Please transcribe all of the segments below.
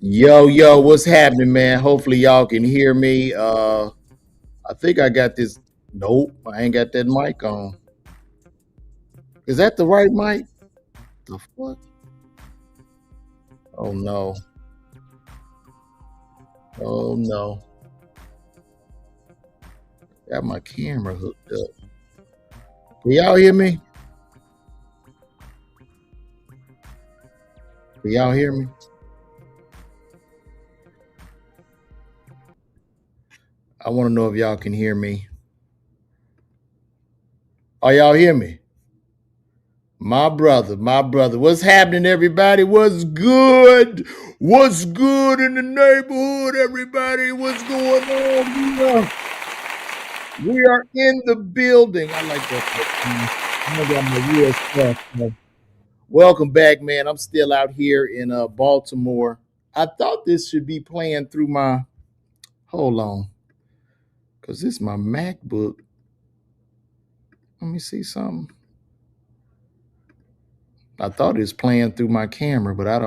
Yo, what's happening, man? Hopefully y'all can hear me. I think I got this. Nope, I ain't got that mic on. Is that the right mic? The fuck? Oh no. Oh no. Got my camera hooked up. Can y'all hear me? Can y'all hear me? I want to know if y'all can hear me. Oh, y'all hear me? My brother. What's happening, everybody? What's good? What's good in the neighborhood, everybody? What's going on here? We are in the building. I like that. I got my real stuff. Welcome back, man. I'm still out here in Baltimore. I thought this should be playing through my. Hold on, because this is my MacBook. Let me see something. I thought it was playing through my camera, but I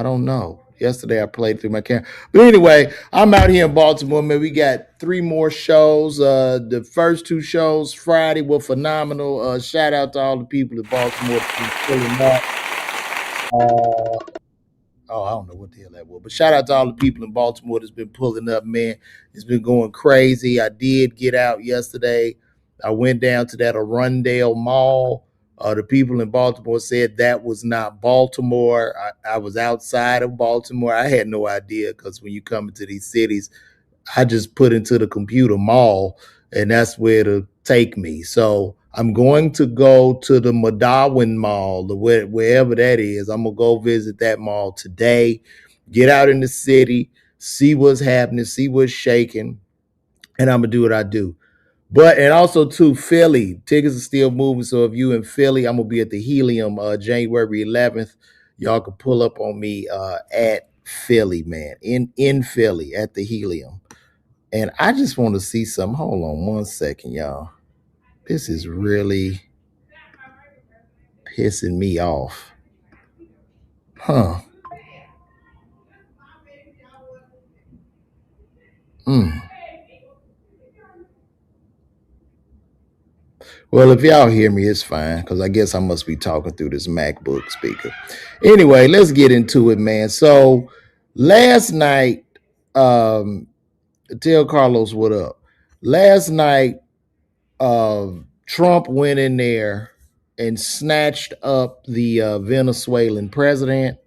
don't know. Yesterday I played through my camera. But anyway, I'm out here in Baltimore, man. We got three more shows. The first two shows Friday were phenomenal. Shout out to all the people in Baltimore for pulling up. Oh, I don't know what the hell that was, but shout out to all the people in Baltimore that's been pulling up, man. It's been going crazy. I did get out yesterday. I went down to that Arundel Mall. The people in Baltimore said that was not Baltimore. I was outside of Baltimore. I had no idea because when you come into these cities, I just put into the computer mall, and that's where to take me. So I'm going to go to the Madawin Mall, wherever that is. I'm gonna go visit that mall today, get out in the city, see what's happening, see what's shaking, and I'm gonna do what I do. But and also too, Philly tickets are still moving. So if you in Philly, I'm gonna be at the Helium January 11th. Y'all can pull up on me at Philly, man, in Philly at the Helium. And I just want to see some. Hold on one second, y'all. This is really pissing me off. Huh. Mm. Well, if y'all hear me, it's fine because I guess I must be talking through this MacBook speaker. Anyway, let's get into it, man. So last night, um, tell Carlos what up. Last night, Trump went in there and snatched up the Venezuelan president,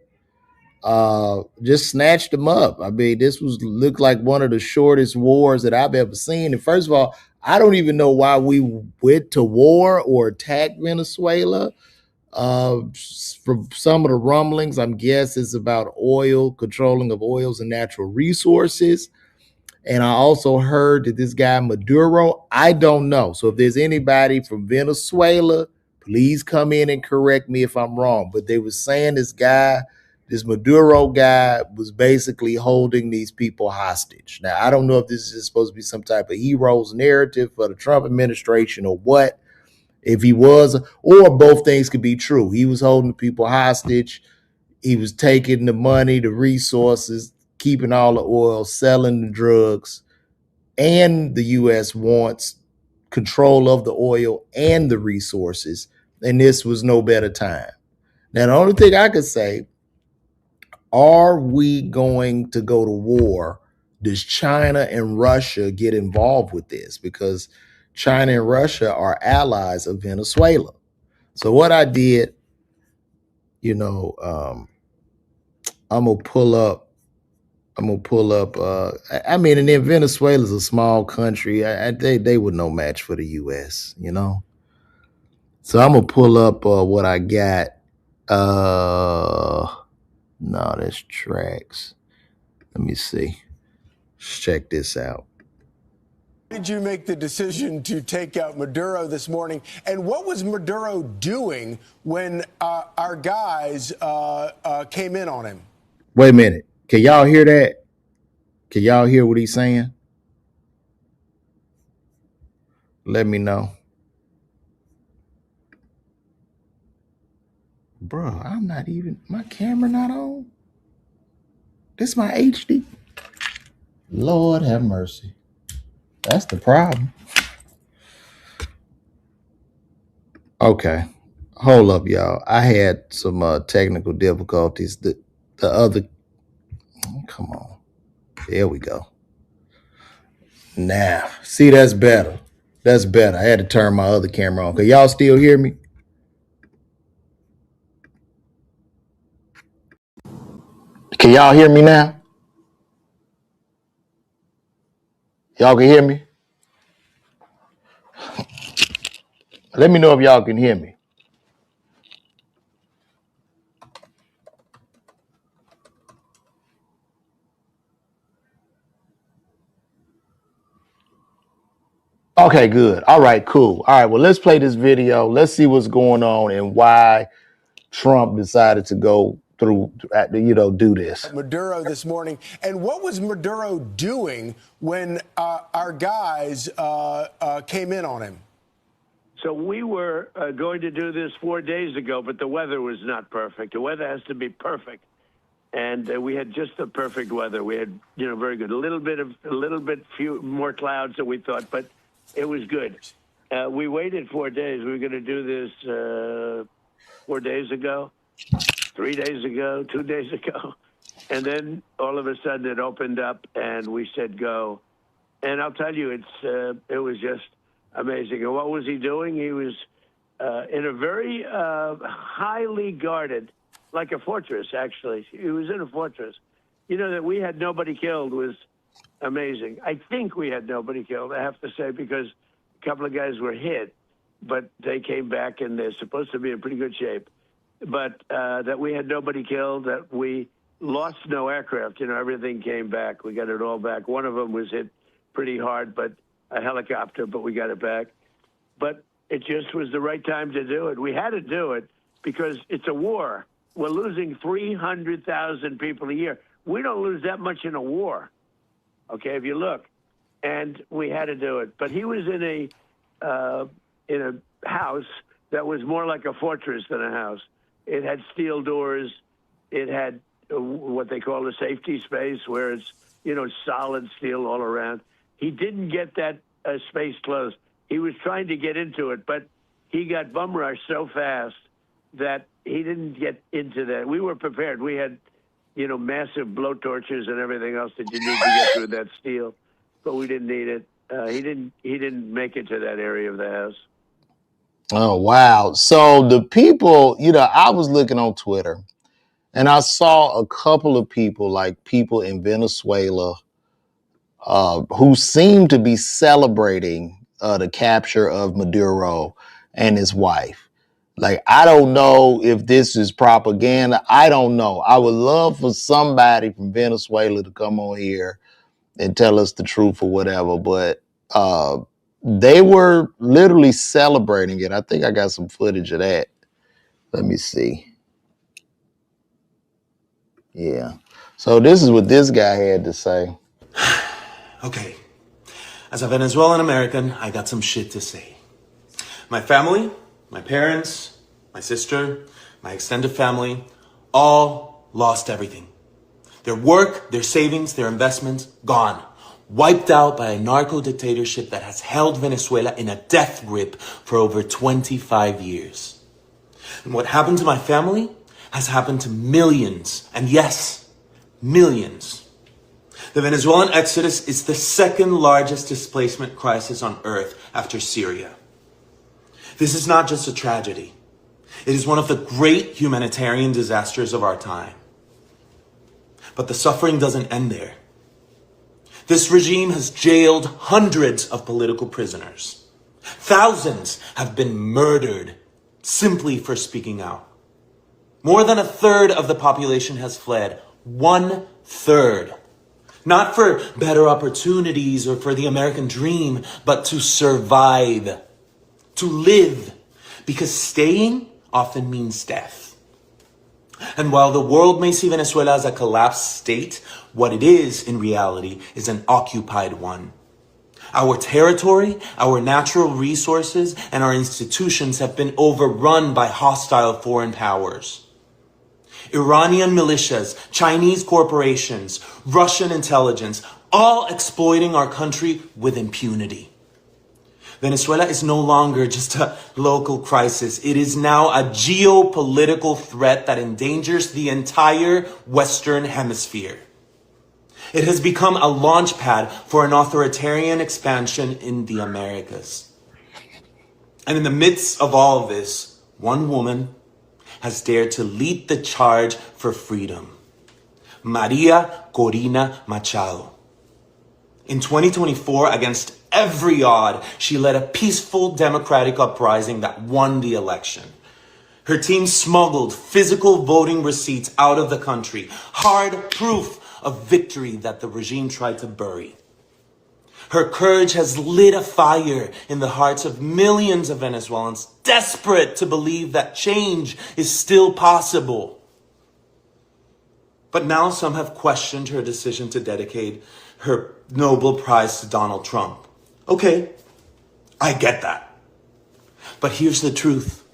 just snatched them up. I mean, this was looked like one of the shortest wars that I've ever seen. And first of all, I don't even know why we went to war or attacked Venezuela. From some of the rumblings, I'm guessing it's about oil, controlling of oils and natural resources. And I also heard that this guy Maduro, I don't know. So if there's anybody from Venezuela, please come in and correct me if I'm wrong. But they were saying this guy, this Maduro guy, was basically holding these people hostage. Now, I don't know if this is supposed to be some type of hero's narrative for the Trump administration or what. If he was, or both things could be true. He was holding people hostage. He was taking the money, the resources, keeping all the oil, selling the drugs, and the U.S. wants control of the oil and the resources, and this was no better time. Now, the only thing I could say, are we going to go to war? Does China and Russia get involved with this? Because China and Russia are allies of Venezuela. So what I did, you know, I'm gonna pull up. I'm gonna pull up. I mean, and then Venezuela's a small country. They were no match for the U.S. You know. So I'm gonna pull up what I got. Uh, no, that's tracks. Let me see. Let's check this out. Did you make the decision to take out Maduro this morning? And what was Maduro doing when our guys came in on him? Wait a minute. Can y'all hear that? Can y'all hear what he's saying? Let me know. Bro, I'm not even, my camera not on. This my HD. Lord have mercy. That's the problem. Okay. Hold up, y'all. I had some technical difficulties. The other, come on. There we go. Now, see, that's better. That's better. I had to turn my other camera on. Can y'all still hear me? Can y'all hear me now? Y'all can hear me? Let me know if y'all can hear me. Okay, good. All right, cool. All right, well, let's play this video. Let's see what's going on and why Trump decided to go through, do this. Maduro this morning. And what was Maduro doing when our guys came in on him? So we were going to do this 4 days ago, but the weather was not perfect. The weather has to be perfect. And we had just the perfect weather. We had, very good. A little bit few more clouds than we thought, but it was good. We waited 4 days. We were going to do this 4 days ago, 3 days ago, 2 days ago. And then all of a sudden it opened up and we said go. And I'll tell you, it was just amazing. And what was he doing? He was in a very highly guarded, like a fortress, actually. He was in a fortress. That we had nobody killed was amazing. I think we had nobody killed, I have to say, because a couple of guys were hit, but they came back and they're supposed to be in pretty good shape. But that we had nobody killed, that we lost no aircraft. Everything came back. We got it all back. One of them was hit pretty hard, but a helicopter, but we got it back. But it just was the right time to do it. We had to do it because it's a war. We're losing 300,000 people a year. We don't lose that much in a war, okay, if you look. And we had to do it. But he was in a house that was more like a fortress than a house. It had steel doors. It had what they call a safety space where it's, solid steel all around. He didn't get that space closed. He was trying to get into it, but he got bum rushed so fast that he didn't get into that. We were prepared. We had, massive blowtorches and everything else that you need to get through that steel, but we didn't need it. He didn't make it to that area of the house. Oh, wow. So the people, I was looking on Twitter and I saw a couple of people, like people in Venezuela, who seemed to be celebrating the capture of Maduro and his wife. Like, I don't know if this is propaganda. I don't know. I would love for somebody from Venezuela to come on here and tell us the truth or whatever. But they were literally celebrating it. I think I got some footage of that. Let me see. Yeah. So this is what this guy had to say. Okay. As a Venezuelan American, I got some shit to say. My family, my parents, my sister, my extended family, all lost everything. Their work, their savings, their investments, gone. Wiped out by a narco dictatorship that has held Venezuela in a death grip for over 25 years. And what happened to my family has happened to millions, and yes, millions. The Venezuelan exodus is the second largest displacement crisis on earth after Syria. This is not just a tragedy. It is one of the great humanitarian disasters of our time. But the suffering doesn't end there. This regime has jailed hundreds of political prisoners. Thousands have been murdered simply for speaking out. More than a third of the population has fled. 1/3. Not for better opportunities or for the American dream, but to survive, to live, because staying often means death. And while the world may see Venezuela as a collapsed state, what it is in reality is an occupied one. Our territory, our natural resources, and our institutions have been overrun by hostile foreign powers. Iranian militias, Chinese corporations, Russian intelligence, all exploiting our country with impunity. Venezuela is no longer just a local crisis. It is now a geopolitical threat that endangers the entire Western Hemisphere. It has become a launch pad for an authoritarian expansion in the Americas. And in the midst of all of this, one woman has dared to lead the charge for freedom. Maria Corina Machado. In 2024, against every odd, she led a peaceful democratic uprising that won the election. Her team smuggled physical voting receipts out of the country, hard proof of victory that the regime tried to bury. Her courage has lit a fire in the hearts of millions of Venezuelans desperate to believe that change is still possible. But now some have questioned her decision to dedicate her Nobel Prize to Donald Trump. Okay, I get that. But here's the truth.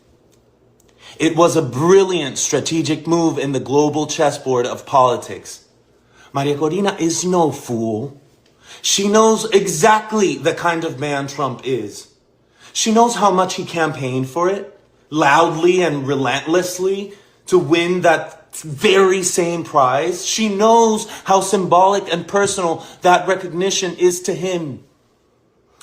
It was a brilliant strategic move in the global chessboard of politics. Maria Corina is no fool. She knows exactly the kind of man Trump is. She knows how much he campaigned for it, loudly and relentlessly, to win that very same prize. She knows how symbolic and personal that recognition is to him.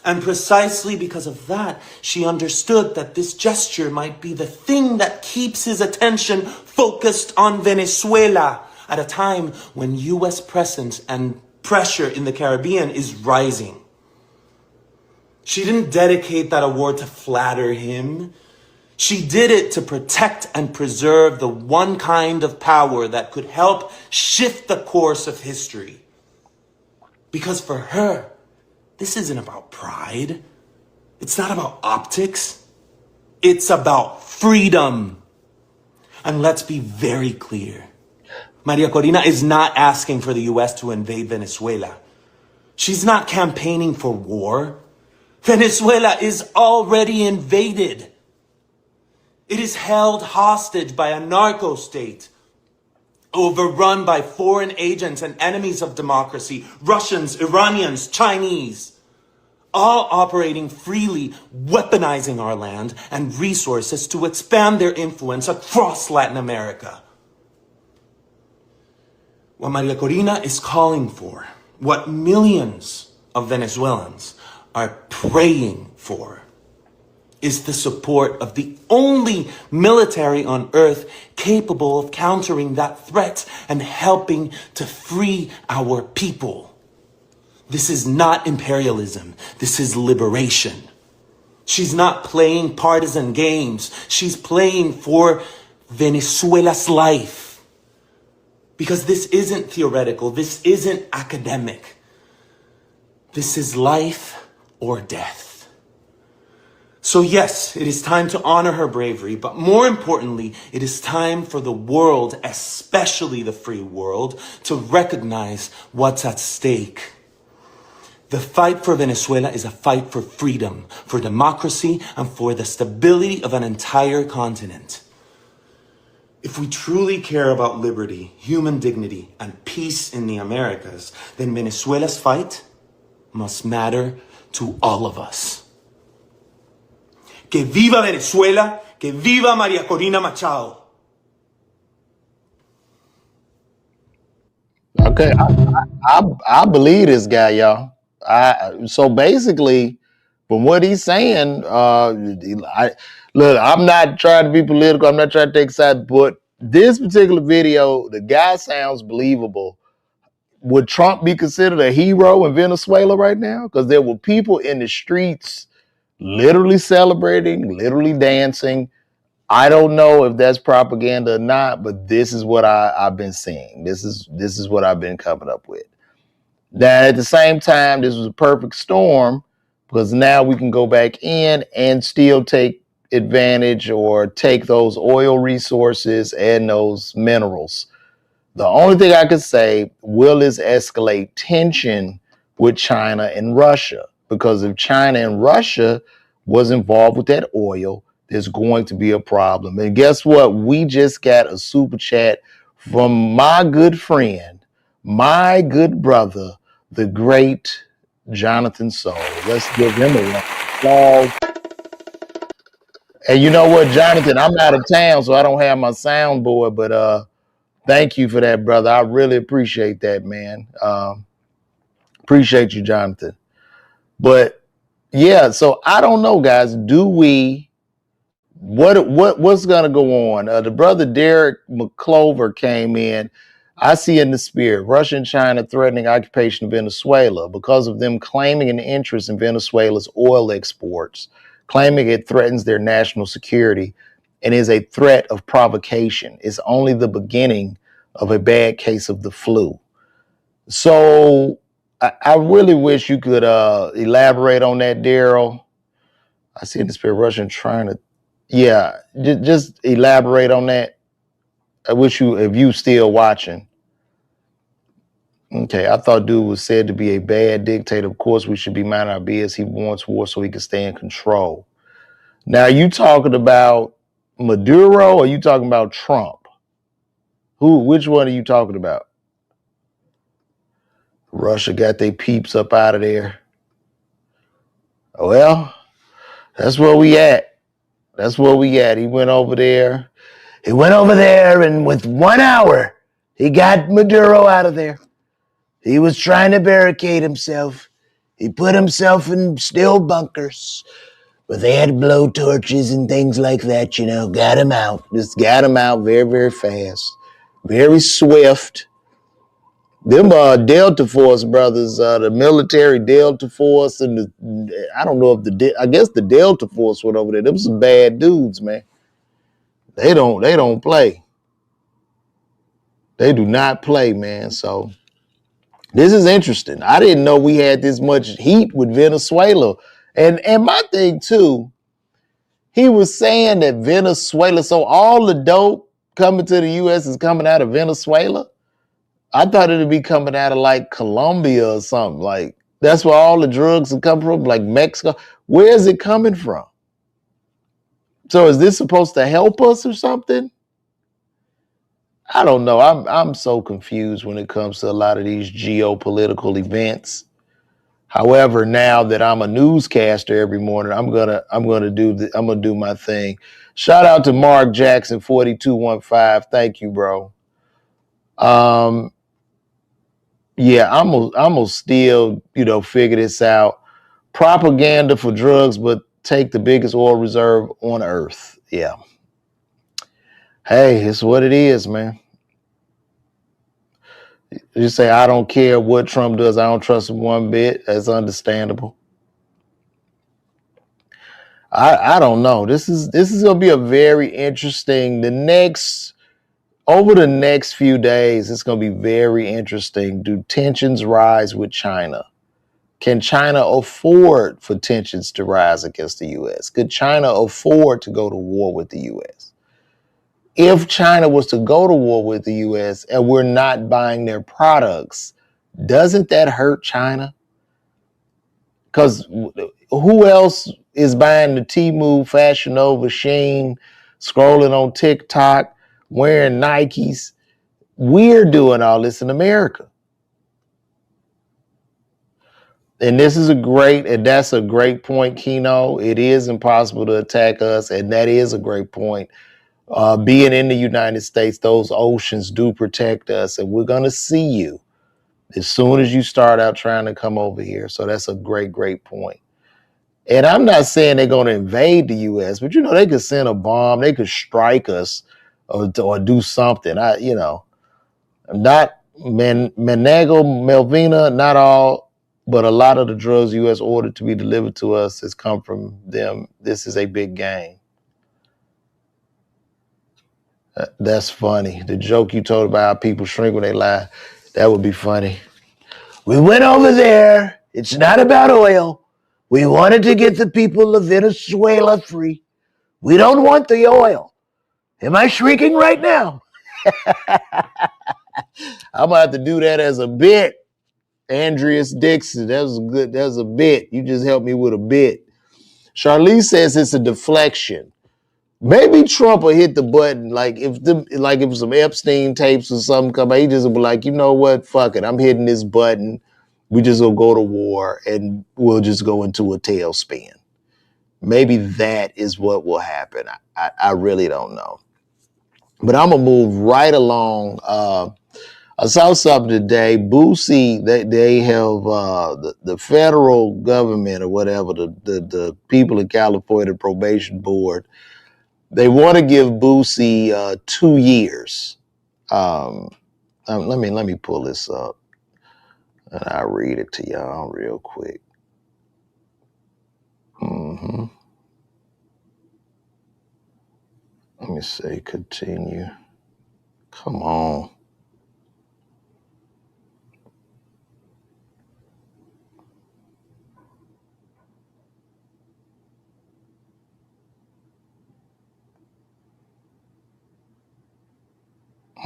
And precisely because of that, she understood that this gesture might be the thing that keeps his attention focused on Venezuela at a time when U.S. presence and pressure in the Caribbean is rising. She didn't dedicate that award to flatter him. She did it to protect and preserve the one kind of power that could help shift the course of history. Because for her, this isn't about pride. It's not about optics. It's about freedom. And let's be very clear. Maria Corina is not asking for the U.S. to invade Venezuela. She's not campaigning for war. Venezuela is already invaded. It is held hostage by a narco state, overrun by foreign agents and enemies of democracy, Russians, Iranians, Chinese, all operating freely, weaponizing our land and resources to expand their influence across Latin America. What Maria Corina is calling for, what millions of Venezuelans are praying for, is the support of the only military on earth capable of countering that threat and helping to free our people. This is not imperialism. This is liberation. She's not playing partisan games. She's playing for Venezuela's life. Because this isn't theoretical. This isn't academic. This is life or death. So yes, it is time to honor her bravery, but more importantly, it is time for the world, especially the free world, to recognize what's at stake. The fight for Venezuela is a fight for freedom, for democracy, and for the stability of an entire continent. If we truly care about liberty, human dignity, and peace in the Americas, then Venezuela's fight must matter to all of us. Que viva Venezuela, que viva Maria Corina Machado. Okay, I believe this guy, y'all. So basically, from what he's saying, look, I'm not trying to be political. I'm not trying to take sides, but this particular video, the guy sounds believable. Would Trump be considered a hero in Venezuela right now? Because there were people in the streets literally celebrating, literally dancing. I don't know if that's propaganda or not, but this is what I've been seeing. This is what I've been coming up with. Now, at the same time, this was a perfect storm because now we can go back in and still take advantage or take those oil resources and those minerals. The only thing I could say, will this escalate tension with China and Russia? Because if China and Russia was involved with that oil, there's going to be a problem. And guess what? We just got a super chat from my good friend, my good brother, the great Jonathan Soul. Let's give him a round of applause. And you know what, Jonathan, I'm out of town, so I don't have my soundboard, but thank you for that, brother. I really appreciate that, man. Appreciate you, Jonathan. But yeah, so I don't know, guys. Do we what's gonna go on? The brother Derek McClover came in. I see in the spirit Russia and China threatening occupation of Venezuela because of them claiming an interest in Venezuela's oil exports, claiming it threatens their national security and is a threat of provocation. It's only the beginning of a bad case of the flu. So I really wish you could elaborate on that, Daryl. I see in the spirit Russian trying to, yeah, just elaborate on that. I wish you, if you still watching. Okay, I thought dude was said to be a bad dictator. Of course, we should be minding our business. He wants war so he can stay in control. Now, you talking about Maduro or you talking about Trump? Which one are you talking about? Russia got their peeps up out of there. Well, that's where we at. That's where we at. He went over there. He went over there, and with 1 hour, he got Maduro out of there. He was trying to barricade himself. He put himself in steel bunkers, but they had blow torches and things like that, you know, got him out. Just got him out very, very fast, very swift. Them Delta Force brothers, the military Delta Force, and I don't know if I guess the Delta Force went over there. Them some bad dudes, man. They don't play. They do not play, man. So this is interesting. I didn't know we had this much heat with Venezuela. And my thing too, he was saying that Venezuela, so all the dope coming to the US is coming out of Venezuela. I thought it'd be coming out of like Colombia or something. Like that's where all the drugs are coming from, like Mexico. Where is it coming from? So is this supposed to help us or something? I don't know. I'm so confused when it comes to a lot of these geopolitical events. However, now that I'm a newscaster every morning, I'm gonna do my thing. Shout out to Mark Jackson 4215. Thank you, bro. Yeah, I'm gonna still, figure this out. Propaganda for drugs, but take the biggest oil reserve on earth. Yeah. Hey, it's what it is, man. You say I don't care what Trump does, I don't trust him one bit. That's understandable. I don't know. This is gonna be a very interesting. Over the next few days, it's gonna be very interesting. Do tensions rise with China? Can China afford for tensions to rise against the U.S.? Could China afford to go to war with the U.S.? If China was to go to war with the U.S. and we're not buying their products, doesn't that hurt China? Because who else is buying the Temu, Fashion Nova, Shein, scrolling on TikTok, wearing Nikes? We're doing all this in America. And that's a great point, Kino. It is impossible to attack us, and that is a great point. Being in the United States, those oceans do protect us, and we're going to see you as soon as you start out trying to come over here. So that's a great, great point. And I'm not saying they're going to invade the U.S., but they could send a bomb, they could strike us, or do something. Not Menego, Melvina, not all, but a lot of the drugs the U.S. ordered to be delivered to us has come from them. This is a big game. That's funny. The joke you told about how people shrink when they lie, that would be funny. We went over there. It's not about oil. We wanted to get the people of Venezuela free. We don't want the oil. Am I shrinking right now? I'm going to have to do that as a bit. Andreas Dixon, that was good. That was a bit. You just helped me with a bit. Charlize says it's a deflection. Maybe Trump will hit the button like if some Epstein tapes or something come out, he just will be like, you know what, fuck it, I'm hitting this button. We just will go to war and we'll just go into a tailspin. Maybe that is what will happen. I really don't know. But I'm gonna move right along. I saw something today. BOOSIE, they have the federal government or whatever, the people in California probation board. They want to give BOOSIE 2 years. Um, let me pull this up and I'll read it to y'all real quick. Mm-hmm. Let me say continue. Come on.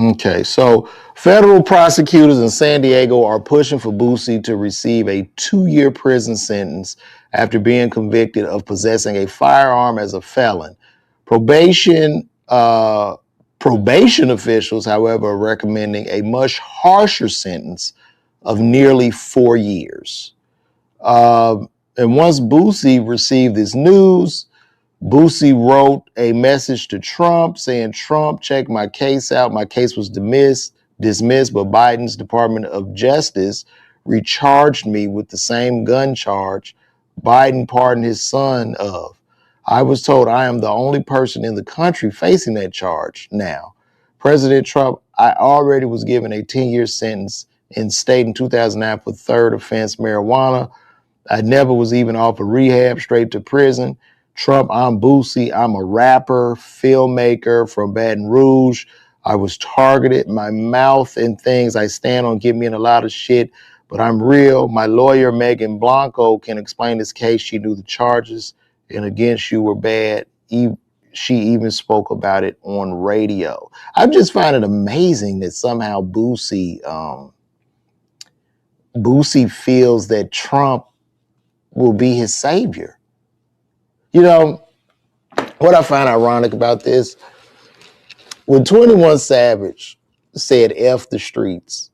Okay, so federal prosecutors in San Diego are pushing for BOOSIE to receive a 2-year prison sentence after being convicted of possessing a firearm as a felon. Probation officials, however, are recommending a much harsher sentence of nearly 4 years. And once BOOSIE received this news, BOOSIE wrote a message to Trump saying, Trump, check my case out. My case was dismissed, but Biden's Department of Justice recharged me with the same gun charge Biden pardoned his son of. I was told I am the only person in the country facing that charge now. President Trump, I already was given a 10-year sentence in state in 2009 for third offense marijuana. I never was even off of rehab, straight to prison. Trump, I'm BOOSIE. I'm a rapper, filmmaker from Baton Rouge. I was targeted. My mouth and things I stand on get me in a lot of shit, but I'm real. My lawyer, Megan Blanco, can explain this case. She knew the charges and against you were bad. She even spoke about it on radio. I just find it amazing that somehow Boosie feels that Trump will be his savior. You know, what I find ironic about this, when 21 Savage said F the streets,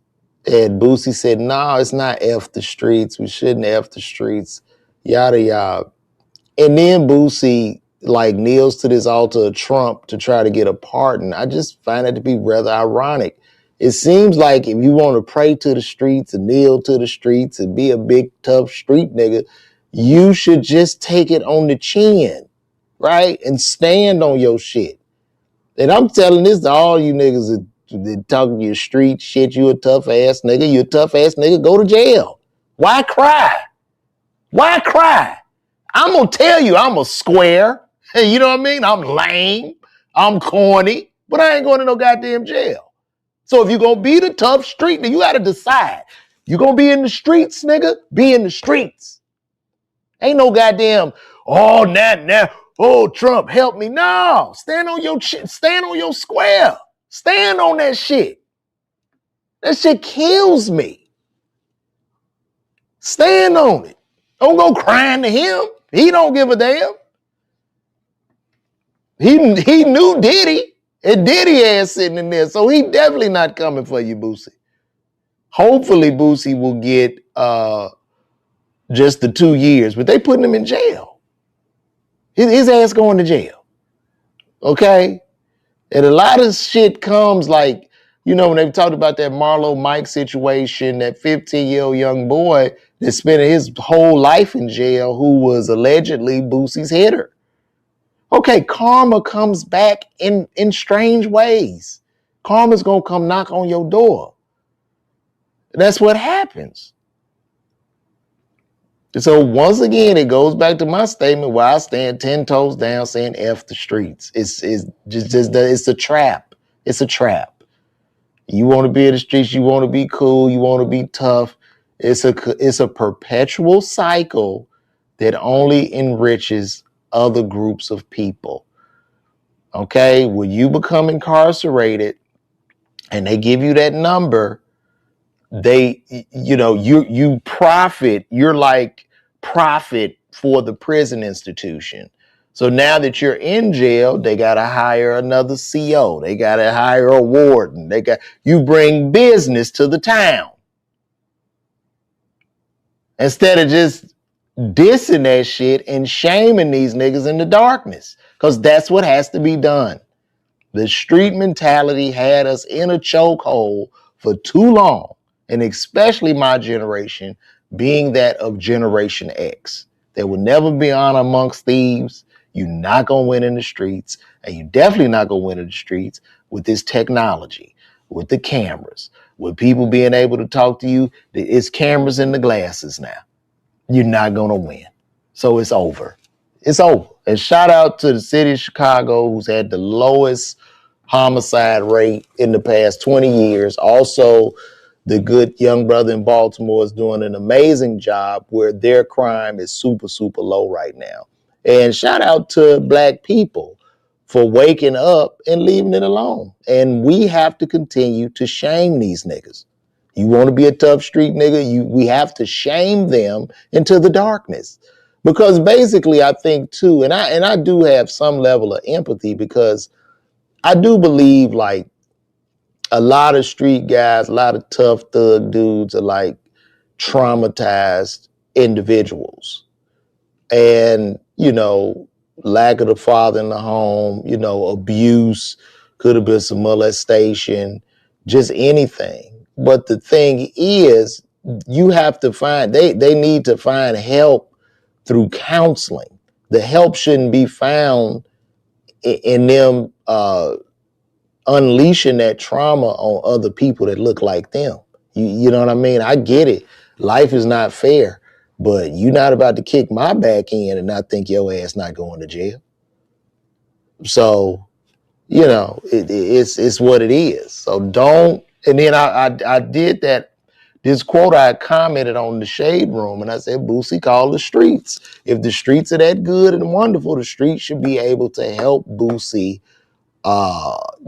and Boosie said, no, it's not F the streets. We shouldn't F the streets, yada, yada. And then Boosie like kneels to this altar of Trump to try to get a pardon. I just find it to be rather ironic. It seems like if you want to pray to the streets and kneel to the streets and be a big, tough street nigga, you should just take it on the chin, right? And stand on your shit. And I'm telling this to all you niggas that talking your street shit, you a tough ass nigga, you a tough ass nigga, go to jail. Why cry? Why cry? I'm gonna tell you I'm a square. Hey, you know what I mean? I'm lame. I'm corny, but I ain't going to no goddamn jail. So if you're gonna be the tough street, then you gotta decide. You gonna be in the streets, nigga? Be in the streets. Ain't no goddamn, oh, Trump, help me. No, stand on your square. Stand on that shit. That shit kills me. Stand on it. Don't go crying to him. He don't give a damn. He knew Diddy, and Diddy ass sitting in there, so he definitely not coming for you, Boosie. Hopefully, Boosie will get just the 2 years, but they putting him in jail. His ass going to jail. Okay? And a lot of shit comes like, you know, when they've talked about that Marlo Mike situation, that 15-year-old young boy that spent his whole life in jail who was allegedly Boosie's hitter. Okay, karma comes back in strange ways. Karma's going to come knock on your door. That's what happens. So once again, it goes back to my statement where I stand 10 toes down saying F the streets. It's a trap. It's a trap. You want to be in the streets, you want to be cool, you want to be tough. It's a perpetual cycle that only enriches other groups of people. Okay, when you become incarcerated and they give you that number, you profit. You're like profit for the prison institution. So now that you're in jail, they got to hire another CO. They got to hire a warden. You bring business to the town. Instead of just dissing that shit and shaming these niggas in the darkness. Because that's what has to be done. The street mentality had us in a chokehold for too long. And especially my generation, being that of Generation X. There will never be honor amongst thieves. You're not going to win in the streets. And you're definitely not going to win in the streets with this technology, with the cameras, with people being able to talk to you. It's cameras in the glasses now. You're not going to win. So it's over. It's over. And shout out to the city of Chicago, who's had the lowest homicide rate in the past 20 years. Also, the good young brother in Baltimore is doing an amazing job where their crime is super, super low right now. And shout out to Black people for waking up and leaving it alone. And we have to continue to shame these niggas. You want to be a tough street nigga, we have to shame them into the darkness. Because basically, I think too, and I do have some level of empathy, because I do believe like a lot of street guys, a lot of tough thug dudes are like traumatized individuals. And, you know, lack of the father in the home, you know, abuse, could have been some molestation, just anything. But the thing is, you have to find, they need to find help through counseling. The help shouldn't be found in them unleashing that trauma on other people that look like them. You know what I mean? I get it. Life is not fair, but you're not about to kick my back in and not think your ass not going to jail. So, you know, it's what it is. So don't. And then I did that. This quote I commented on the Shade Room, and I said, Boosie, call the streets. If the streets are that good and wonderful, the streets should be able to help Boosie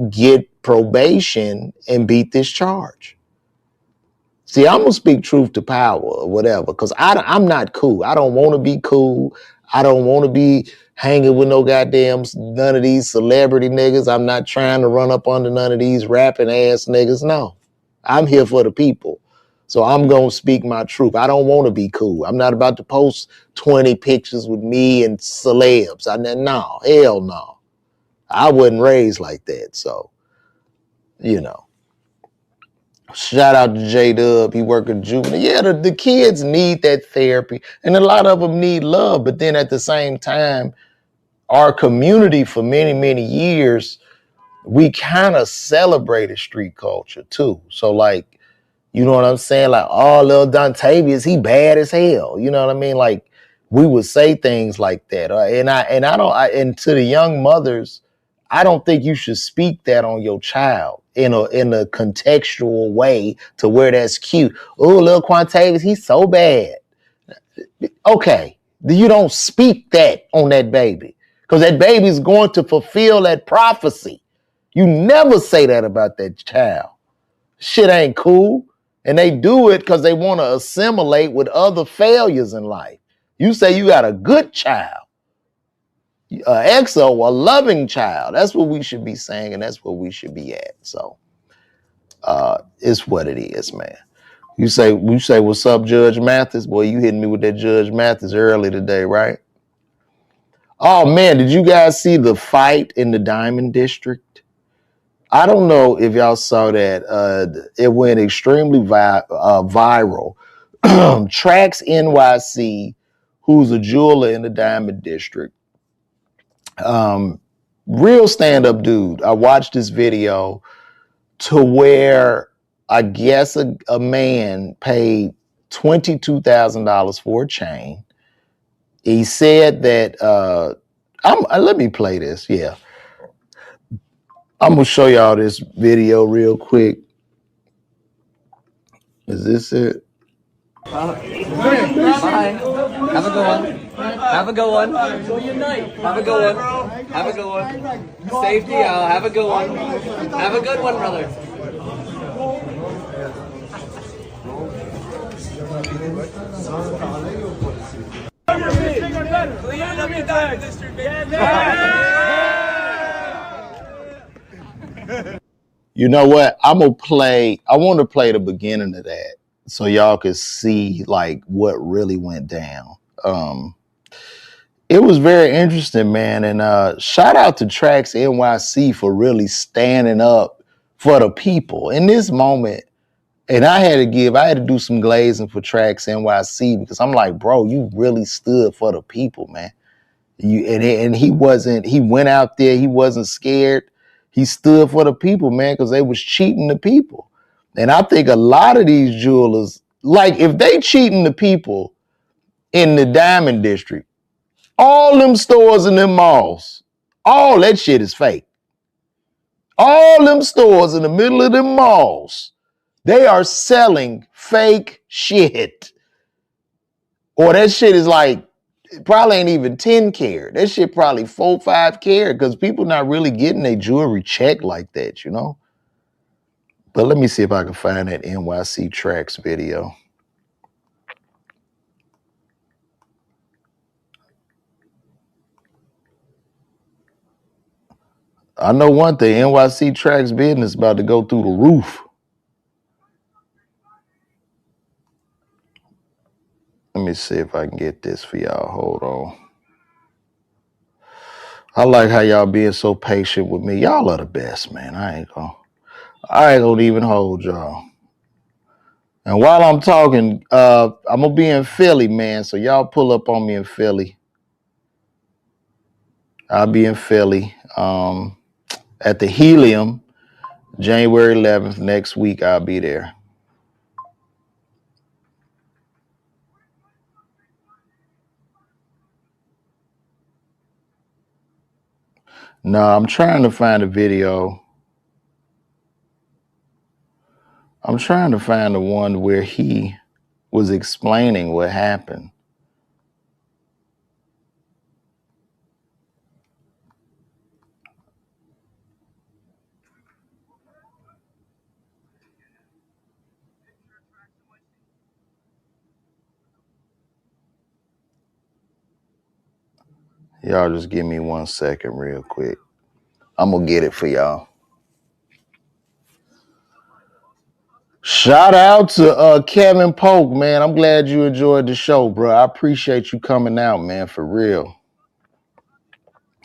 get probation and beat this charge. See, I'm gonna speak truth to power or whatever, because I'm not cool. I don't want to be cool. I don't want to be hanging with none of these celebrity niggas. I'm not trying to run up under none of these rapping ass niggas. No, I'm here for the people. So I'm going to speak my truth. I don't want to be cool. I'm not about to post 20 pictures with me and celebs. No, hell no. I wasn't raised like that. So, you know, shout out to J-Dub. He worked at juvenile. Yeah, the kids need that therapy. And a lot of them need love. But then at the same time, our community for many, many years, we kind of celebrated street culture too. So like, you know what I'm saying? Like, oh, little Dontavius, he bad as hell. You know what I mean? Like, we would say things like that. And to the young mothers, I don't think you should speak that on your child in a contextual way to where that's cute. Oh, little Quantavius, he's so bad. Okay, you don't speak that on that baby, because that baby's going to fulfill that prophecy. You never say that about that child. Shit ain't cool. And they do it because they want to assimilate with other failures in life. You say you got a good child, a loving child. That's what we should be saying, and that's where we should be at. So it's what it is, man. You say, what's up, Judge Mathis? Boy, you hitting me with that Judge Mathis early today, right? Oh, man, did you guys see the fight in the Diamond District? I don't know if y'all saw that. It went extremely viral. Trax NYC, who's a jeweler in the Diamond District, real stand-up dude. I watched this video to where I guess a man paid $22,000 for a chain. He said that, let me play this, yeah. I'm going to show y'all this video real quick. Is this it? Bye. Have a good one. Have a good one. Have a good one. Have a good one. Safety out. Have a good one. Have a good one, brother. You know what? I want to play the beginning of that so y'all can see like what really went down. It was very interesting, man. And shout out to Tracks NYC for really standing up for the people in this moment. And I had to do some glazing for Tracks NYC because I'm like, bro, you really stood for the people, man. He went out there, he wasn't scared. He stood for the people, man, because they was cheating the people. And I think a lot of these jewelers, like if they cheating the people in the Diamond District, all them stores and them malls, all that shit is fake. All them stores in the middle of them malls, they are selling fake shit. Or that shit is like, it probably ain't even 10 karat. That shit probably 4, 5 karat because people not really getting their jewelry checked like that, you know? But let me see if I can find that NYC Tracks video. I know one thing, NYC Tracks business about to go through the roof. Let me see if I can get this for y'all. Hold on. I like how y'all being so patient with me. Y'all are the best, man. I ain't gonna even hold y'all. And while I'm talking, I'm gonna be in Philly, man. So y'all pull up on me in Philly. I'll be in Philly at the Helium, January 11th. Next week, I'll be there. No, I'm trying to find a video. I'm trying to find the one where he was explaining what happened. Y'all just give me 1 second real quick. I'm gonna get it for y'all. Shout out to Kevin Polk, man. I'm glad you enjoyed the show, bro. I appreciate you coming out, man, for real.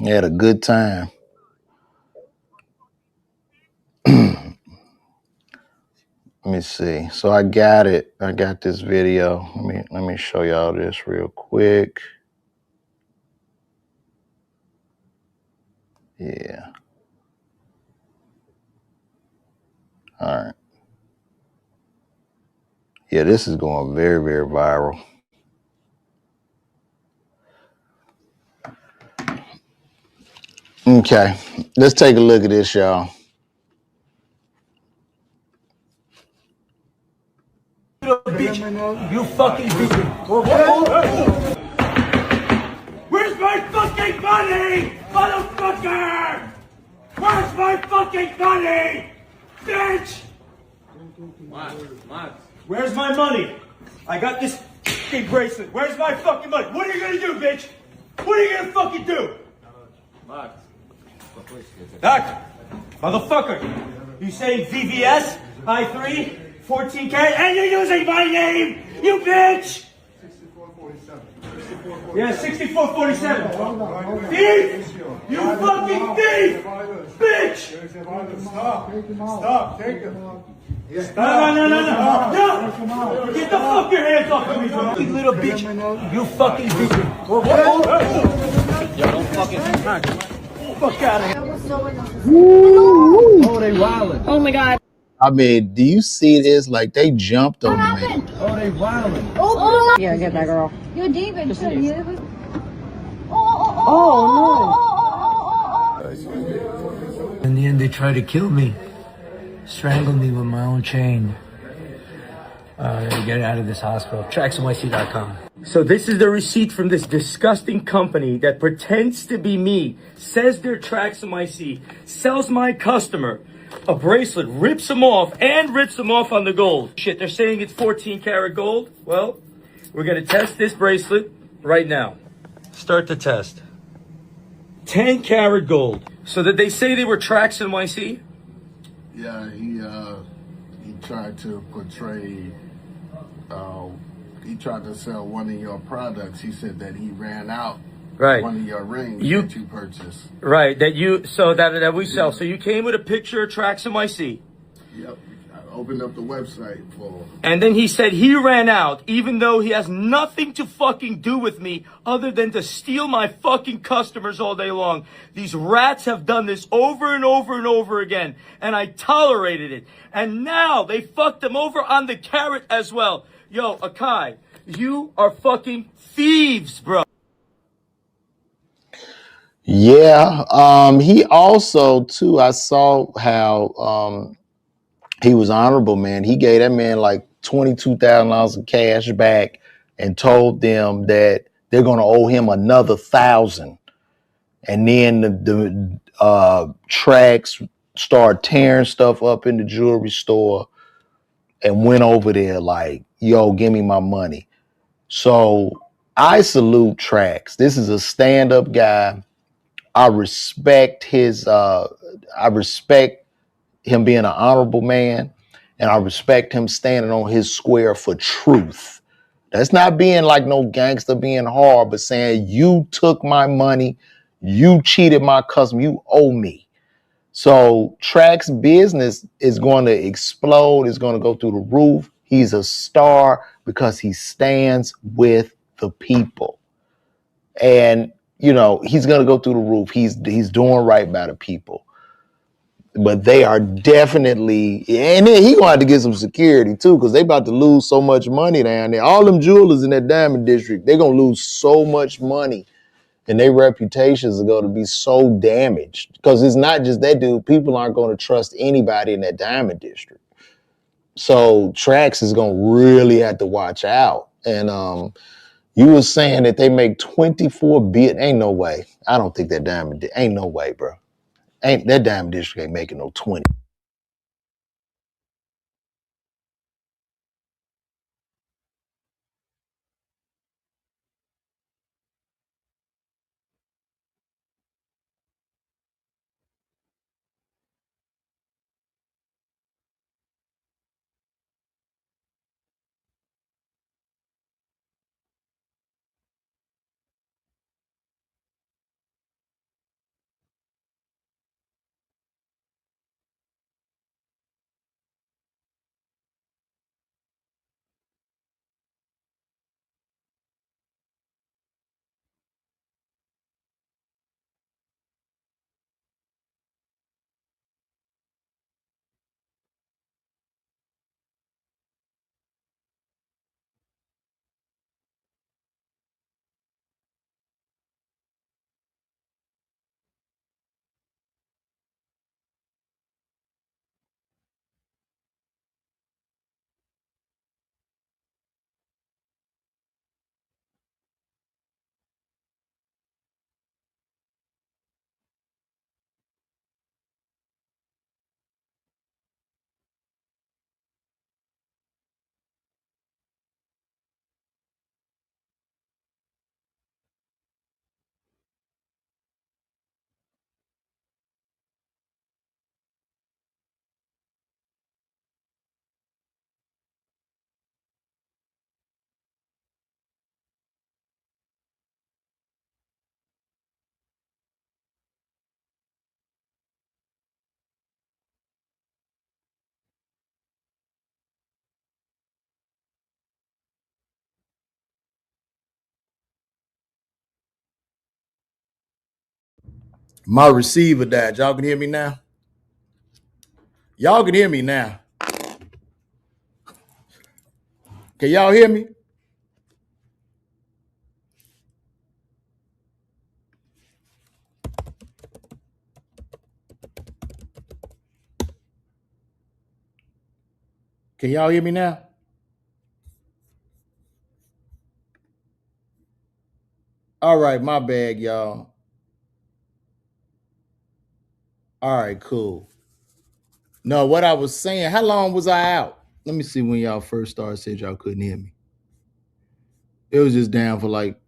You had a good time. Let me see. So I got it. I got this video. Let me show y'all this real quick. Yeah. All right. Yeah, this is going very, very viral. Okay. Let's take a look at this, y'all. You fucking bitch. Where's my fucking money, motherfucker? Where's my fucking money, bitch? Where's my money? I got this fucking bracelet. Where's my fucking money? What are you gonna do, bitch? What are you gonna fucking do? Doc, motherfucker, you saying VVS, I3, 14 karat, and you're using my name, you bitch! 6447. Yeah, 6447. Thief! You fucking thief! Bitch! Stop, take him. No! Get the fuck your hands off of me, bro! You little bitch! You fucking bitch! Yo, don't fucking fuck out of here! Oh, they wildin'! Oh my god! I mean, do you see this? Like they jumped on me. Oh, they wildin'! Oh, yeah, get that girl. Yo, David, chill. Oh, no. In the end, they tried to kill me, strangle me with my own chain. Get out of this hospital. TracksNYC.com. So this is the receipt from this disgusting company that pretends to be me, says they're Tracks NYC, sells my customer a bracelet, rips them off, and rips them off on the gold. Shit, they're saying it's 14 karat gold. Well, we're gonna test this bracelet right now. Start the test. 10 karat gold. So did they say they were tracks NYC? Yeah, he tried to portray. He tried to sell one of your products. He said that he ran out. Right. One of your rings that you purchased. Right. That we sell. So you came with a picture of tracks NYC. Yep. I opened up the website for. And then he said he ran out, even though he has nothing to fucking do with me other than to steal my fucking customers all day long. These rats have done this over and over and over again, and I tolerated it. And now they fucked them over on the carrot as well. Yo, Akai, you are fucking thieves, bro. Yeah. He also too, I saw how he was honorable, man. He gave that man like $22,000 of cash back and told them that they're gonna owe him another 1,000. And then the tracks started tearing stuff up in the jewelry store and went over there like, yo, give me my money. So I salute Tracks. This is a stand-up guy. I respect him being an honorable man, and I respect him standing on his square for truth. That's not being like no gangster being hard, but saying you took my money, you cheated my customer, you owe me. So Track's business is going to explode, it's going to go through the roof. He's a star because he stands with the people. And you know, he's going to go through the roof. He's doing right by the people. But they are definitely, and then he gonna have to get some security too, because they about to lose so much money down there. All them jewelers in that Diamond District, they're gonna lose so much money, and their reputations are gonna be so damaged. Because it's not just that dude; people aren't gonna trust anybody in that Diamond District. So Trax is gonna really have to watch out. And you were saying that they make 24 billion. Ain't no way. I don't think that Diamond. Ain't no way, bro. Ain't that Diamond District ain't making no 20. My receiver died. Y'all can hear me now? Y'all can hear me now. Can y'all hear me? Can y'all hear me now? All right, my bad, y'all. All right, cool. No, what I was saying, how long was I out? Let me see when y'all first started, said y'all couldn't hear me. It was just down for like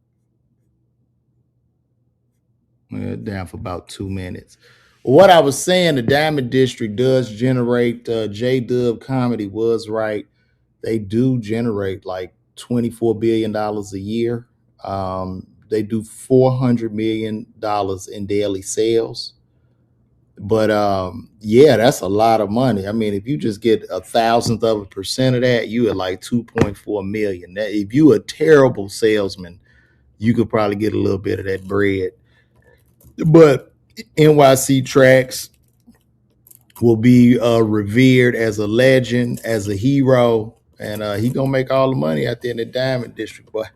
Down for about 2 minutes. What I was saying, the Diamond District does generate, J-Dub Comedy was right. They do generate like $24 billion a year. They do $400 million in daily sales. But yeah, that's a lot of money. I mean, if you just get 1,000th of a % of that, you at like 2.4 million. That, if you a terrible salesman, you could probably get a little bit of that bread. But NYC Tracks will be revered as a legend, as a hero, and he gonna make all the money out there in the Diamond District, boy.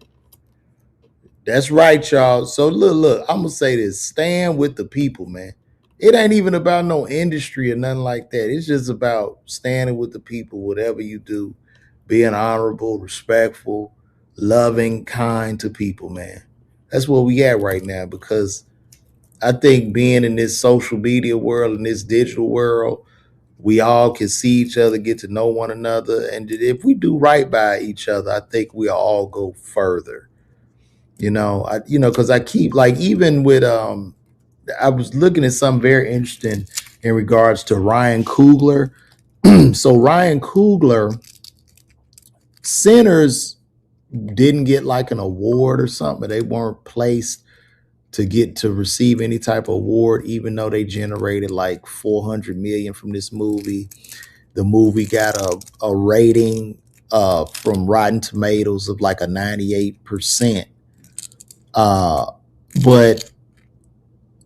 That's right, y'all. So look, I'm gonna say this: stand with the people, man. It ain't even about no industry or nothing like that. It's just about standing with the people, whatever you do, being honorable, respectful, loving, kind to people, man. That's where we at right now, because I think being in this social media world, in this digital world, we all can see each other, get to know one another. And if we do right by each other, I think we'll all go further. Because I keep, like, even with I was looking at something very interesting in regards to Ryan Coogler. So Ryan Coogler, Sinners didn't get like an award or something. They weren't placed to receive any type of award, even though they generated like 400 million from this movie. The movie got a rating from Rotten Tomatoes of like a 98%. But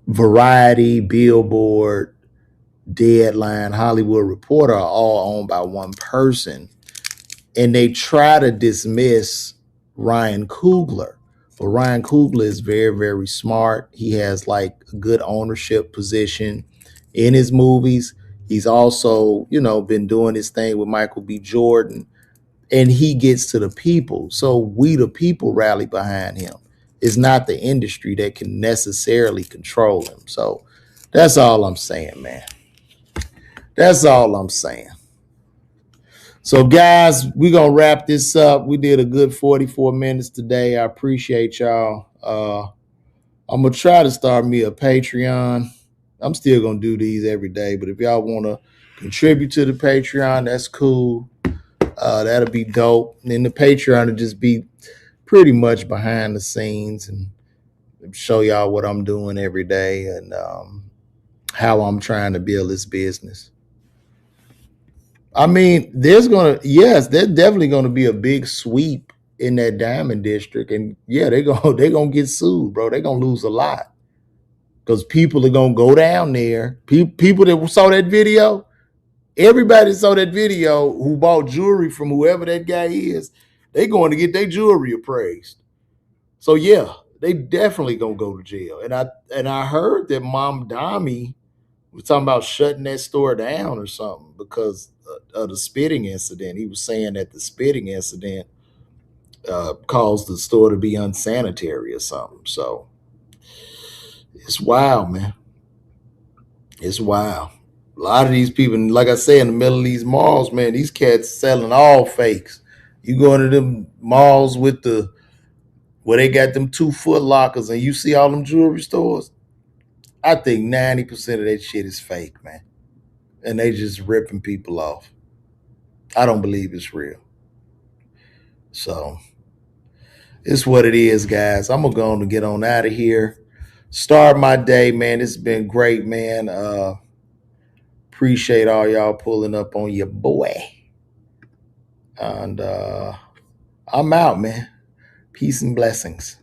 Variety, Billboard, Deadline, Hollywood Reporter are all owned by one person. And they try to dismiss Ryan Coogler. But Ryan Coogler is very, very smart. He has like a good ownership position in his movies. He's also, been doing his thing with Michael B. Jordan. And he gets to the people. So we, the people, rally behind him. It's not the industry that can necessarily control him. So that's all I'm saying, man. That's all I'm saying. So, guys, we're going to wrap this up. We did a good 44 minutes today. I appreciate y'all. I'm going to try to start me a Patreon. I'm still going to do these every day. But if y'all want to contribute to the Patreon, that's cool. That'll be dope. And then the Patreon will just be pretty much behind the scenes and show y'all what I'm doing every day and how I'm trying to build this business. I mean, there's definitely gonna be a big sweep in that Diamond District, and yeah, they're gonna get sued, bro. They're gonna lose a lot because people are gonna go down there. People that saw that video, everybody saw that video who bought jewelry from whoever that guy is, they going to get their jewelry appraised. So yeah, they definitely gonna go to jail. And I heard that Mom Dami was talking about shutting that store down or something because of the spitting incident. He was saying that the spitting incident caused the store to be unsanitary or something. So it's wild, man. It's wild. A lot of these people, like I say, in the middle of these malls, man, these cats selling all fakes. You go into them malls where they got them 2 Foot Lockers and you see all them jewelry stores, I think 90% of that shit is fake, man. And they just ripping people off. I don't believe it's real. So it's what it is, guys. I'm gonna go on and get on out of here. Start my day, man. It's been great, man. Appreciate all y'all pulling up on your boy. And I'm out, man. Peace and blessings.